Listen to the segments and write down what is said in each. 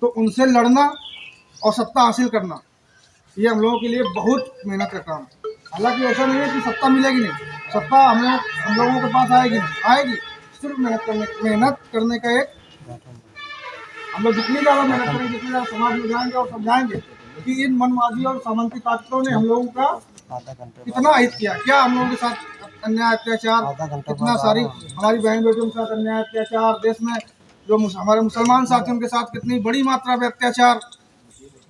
तो उनसे लड़ना और सत्ता हासिल करना ये हम लोगों के लिए बहुत मेहनत का काम है। हालांकि ऐसा नहीं है कि सत्ता मिलेगी नहीं, सत्ता हम लोगों के पास आएगी नहीं, आएगी। सिर्फ मेहनत करने का एक, हम लोग जितनी ज़्यादा मेहनत करेंगे, जितनी ज़्यादा समाज में जाएंगे और समझाएंगे कि इन मनमाजी और सामंती ताकतों ने हम लोगों का कितना अहित किया, क्या हम लोगों के साथ अन्याय अत्याचार, कितना सारी हमारी बहन बेटियों के साथ अन्याय अत्याचार, देश में जो हमारे मुसलमान साथियों के साथ कितनी बड़ी मात्रा में अत्याचार,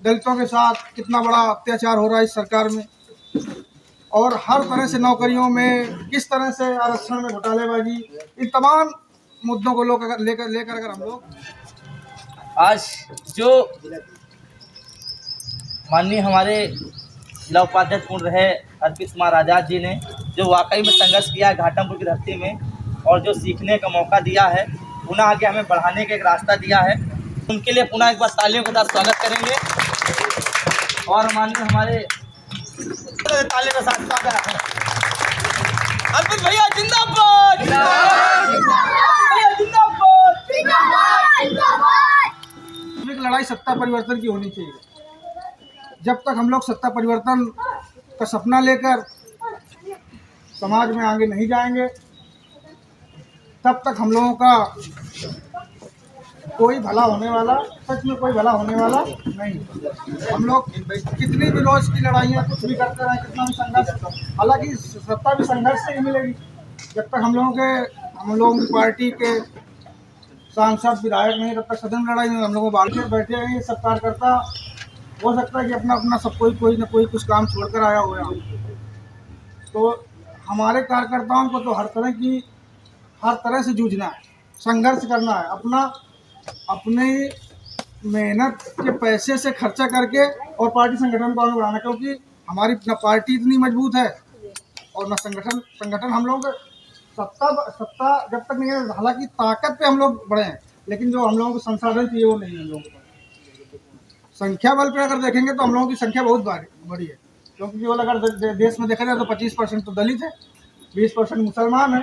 दलितों के साथ कितना बड़ा अत्याचार हो रहा है इस सरकार में, और हर तरह से नौकरियों में किस तरह से आरक्षण में घोटालेबाजी, इन तमाम मुद्दों को लेकर अगर हम लोग आज जो माननीय हमारे जिला उपाध्यक्ष पूर्ण रहे अर्पित कुमार आज़ाद जी ने जो वाकई में संघर्ष किया है घाटमपुर की धरती में, और जो सीखने का मौका दिया है, पुनः आगे हमें बढ़ाने का एक रास्ता दिया है, उनके लिए पुनः एक बार तालियों के साथ स्वागत करेंगे। और माननीय हमारे तालियों के साथ स्वागत है अर्पित भैया जिंदाबाद, लड़ाई सत्ता परिवर्तन की होनी चाहिए। जब तक हम लोग सत्ता परिवर्तन का सपना लेकर समाज में आगे नहीं जाएंगे, तब तक हम लोगों का कोई भला होने वाला, सच में कोई भला होने वाला नहीं। हम लोग कितनी भी रोज की लड़ाइयाँ कुछ भी करते रहें, कितना भी संघर्ष, हालांकि सत्ता भी संघर्ष से ही मिलेगी। जब तक हम लोगों की पार्टी के सांसद विधायक नहीं, तब तक सदन में लड़ाई नहीं। हम लोग बाहर में बैठे हैं, सब कार्यकर्ता हो सकता है कि अपना अपना सब कोई ना कोई कुछ काम छोड़कर आया हुआ है, तो हमारे कार्यकर्ताओं को तो हर तरह से जूझना है, संघर्ष करना है, अपने मेहनत के पैसे से खर्चा करके और पार्टी संगठन को आगे बढ़ाना, क्योंकि हमारी ना पार्टी इतनी मजबूत है और ना संगठन हम लोग सत्ता जब तक नहीं है। हालांकि ताकत पे हम लोग बढ़े हैं, लेकिन जो हम लोगों को संसाधन चाहिए वो नहीं है हम लोगों को। संख्या बल पे अगर देखेंगे तो हम लोगों की संख्या बहुत बड़ी है, क्योंकि केवल अगर देश में देखा जाए तो 25% तो दलित है, 20% मुसलमान है,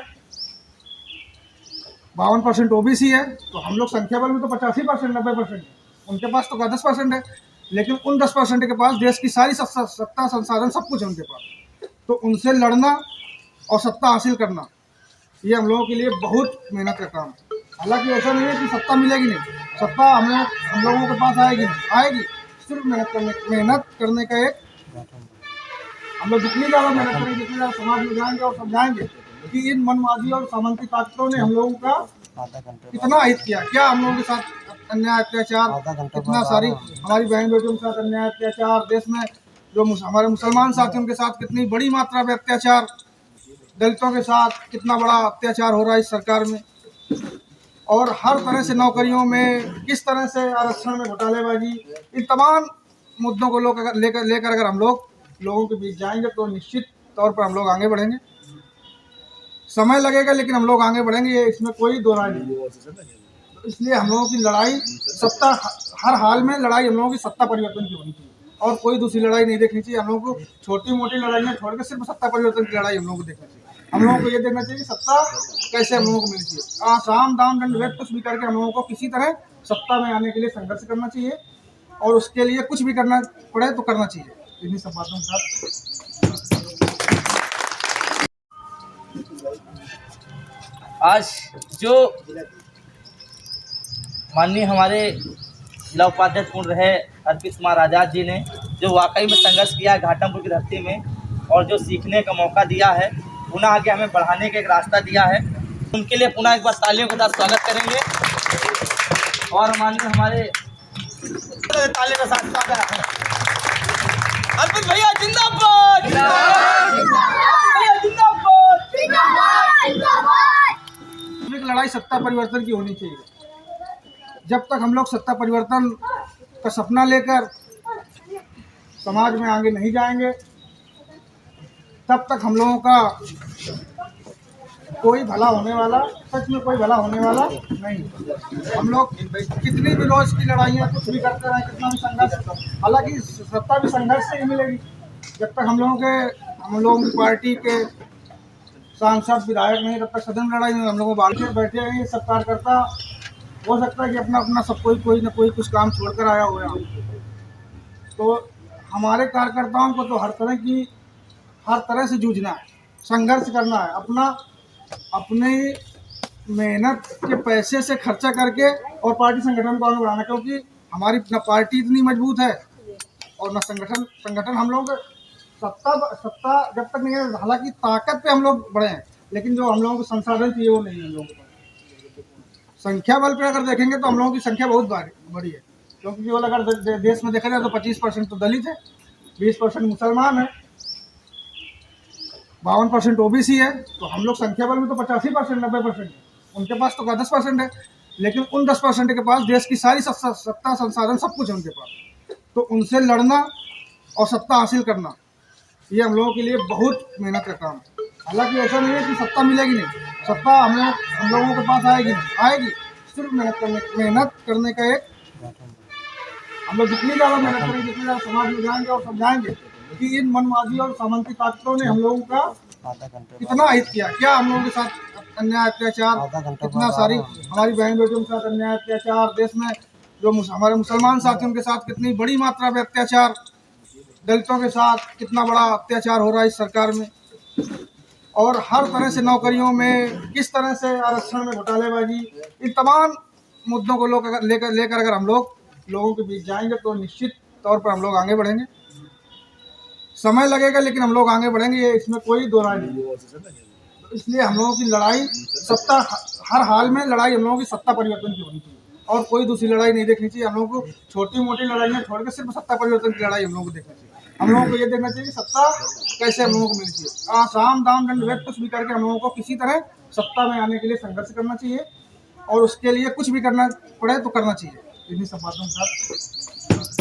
52% ओबीसी है, तो हम लोग संख्या बल में तो 85% 90% है। उनके पास तो 10% है, लेकिन उन 10% के पास देश की सारी सत्ता संसाधन सब कुछ है उनके पास। तो उनसे लड़ना और सत्ता हासिल करना ये हम लोगों के लिए बहुत मेहनत का काम है। हालांकि ऐसा नहीं है कि सत्ता मिलेगी नहीं, सत्ता हम लोगों के पास आएगी नहीं, आएगी। सिर्फ मेहनत करने का एक, हम लोग जितनी ज़्यादा मेहनत करेंगे, जितनी ज़्यादा समाज में जाएंगे और समझाएंगे कि इन मनमाजी और सामंती ताकतों ने हम लोगों का कितना अहित किया, क्या हम लोगों के साथ अन्याय अत्याचार, कितना सारी हमारी बहन बेटियों के साथ अन्याय अत्याचार, देश में जो हमारे मुसलमान साथियों के साथ कितनी बड़ी मात्रा में अत्याचार, दलितों के साथ कितना बड़ा अत्याचार हो रहा है इस सरकार में, और हर तरह से नौकरियों में किस तरह से आरक्षण में घोटालेबाजी, इन तमाम मुद्दों को लेकर अगर हम लोगों के बीच जाएंगे तो निश्चित तौर पर हम लोग आगे बढ़ेंगे। समय लगेगा लेकिन हम लोग आगे बढ़ेंगे, ये इसमें कोई दो राय नहीं है। तो इसलिए हम लोगों की लड़ाई सत्ता, हर हाल में लड़ाई हम लोगों की सत्ता परिवर्तन की होनी चाहिए और कोई दूसरी लड़ाई नहीं देखनी चाहिए। हम लोगों को छोटी मोटी लड़ाइयाँ छोड़ के सिर्फ सत्ता परिवर्तन की लड़ाई हम लोगों को देखनी चाहिए। हम लोगों को ये देखना चाहिए सत्ता कैसे हम लोगों को मिलनी चाहिए। साम दाम दंड भेद कुछ भी करके हम लोगों को किसी तरह सत्ता में आने के लिए संघर्ष करना चाहिए, और उसके लिए कुछ भी करना पड़े तो करना चाहिए। इन्हीं सब बातों के साथ आज जो माननीय हमारे जिला उपाध्यक्ष पूर्ण रहे अर्पित कुमार आज़ाद जी ने जो वाकई में संघर्ष किया है घाटमपुर की धरती में, और जो सीखने का मौका दिया है, पुनः आगे हमें बढ़ाने का एक रास्ता दिया है, उनके लिए पुनः एक बार तालियों के साथ स्वागत करेंगे। और माननीय हमारे तालियों के साथ स्वागत है अर्पित भैया जिंदाबाद, लड़ाई सत्ता परिवर्तन की होनी चाहिए। जब तक हम लोग सत्ता परिवर्तन का सपना लेकर समाज में आगे नहीं जाएंगे, तब तक हम लोगों का कोई भला होने वाला, सच में कोई भला होने वाला नहीं। हम लोग कितनी भी रोज की लड़ाइयाँ कुछ भी करते रहें, कितना भी संघर्ष, हालांकि सत्ता भी संघर्ष से ही मिलेगी। जब तक हम लोगों की पार्टी के सांसद विधायक नहीं, तब तक सदन में लड़ाई नहीं। हम लोग बाहर में बैठे हैं, सब कार्यकर्ता हो सकता है कि अपना अपना सब कोई ना कोई कुछ काम छोड़कर आया हो यहाँ। तो हमारे कार्यकर्ताओं को तो हर तरह से जूझना है, संघर्ष करना है, अपने मेहनत के पैसे से खर्चा करके और पार्टी संगठन को आगे बढ़ाना, क्योंकि हमारी न पार्टी इतनी मजबूत है और न संगठन हम लोग सत्ता जब तक नहीं है। हालांकि ताकत पे हम लोग बड़े हैं, लेकिन जो हम लोगों को संसाधन चाहिए वो नहीं है हम लोगों को। संख्या बल पे अगर देखेंगे तो हम लोगों की संख्या बहुत बड़ी है, क्योंकि केवल अगर देश में देखा जाए तो 25% तो दलित है, 20% मुसलमान है, 52% ओबीसी है। तो हम लोग संख्या बल में तो 85% 90% है, उनके पास तो 10% है। लेकिन उन 10% के पास देश की सारी सत्ता संसाधन सब कुछ है उनके पास। तो उनसे लड़ना और सत्ता हासिल करना ये हम लोगों के लिए बहुत मेहनत का काम है। हालांकि ऐसा नहीं है कि सत्ता मिलेगी नहीं, सत्ता हम लोगों के पास आएगी। सिर्फ मेहनत करने का एक, हम लोग जितनी ज़्यादा मेहनत करेंगे, जितनी ज़्यादा समाज में जाएंगे और समझाएंगे कि इन मनमाजी और सामंती ताकतों ने हम लोगों का कितना अहित किया, क्या हम लोगों के साथ अन्याय अत्याचार, कितना सारी हमारी बहन बेटियों के साथ अन्याय अत्याचार, देश में जो हमारे मुसलमान साथियों के साथ कितनी बड़ी मात्रा में अत्याचार, दलितों के साथ कितना बड़ा अत्याचार हो रहा है इस सरकार में, और हर तरह से नौकरियों में किस तरह से आरक्षण में घोटालेबाजी, इन तमाम मुद्दों को लेकर अगर हम लोगों के बीच जाएंगे तो निश्चित तौर पर हम लोग आगे बढ़ेंगे। समय लगेगा लेकिन हम लोग आगे बढ़ेंगे, ये इसमें कोई दो राय नहीं है। तो इसलिए हम लोगों की लड़ाई सत्ता, हर हाल में लड़ाई हम लोगों की सत्ता परिवर्तन की होनी चाहिए और कोई दूसरी लड़ाई नहीं देखनी चाहिए। हम लोगों को छोटी मोटी लड़ाइयाँ छोड़ के सिर्फ सत्ता परिवर्तन की लड़ाई हम लोगों को देखना चाहिए। हम लोगों को ये देखना चाहिए कि सत्ता कैसे हम लोगों को मिलनी चाहिए। साम दाम दंड भेद कुछ भी करके हम लोगों को किसी तरह सत्ता में आने के लिए संघर्ष करना चाहिए और उसके लिए कुछ भी करना पड़े तो करना चाहिए। इन्हीं सब बातों के साथ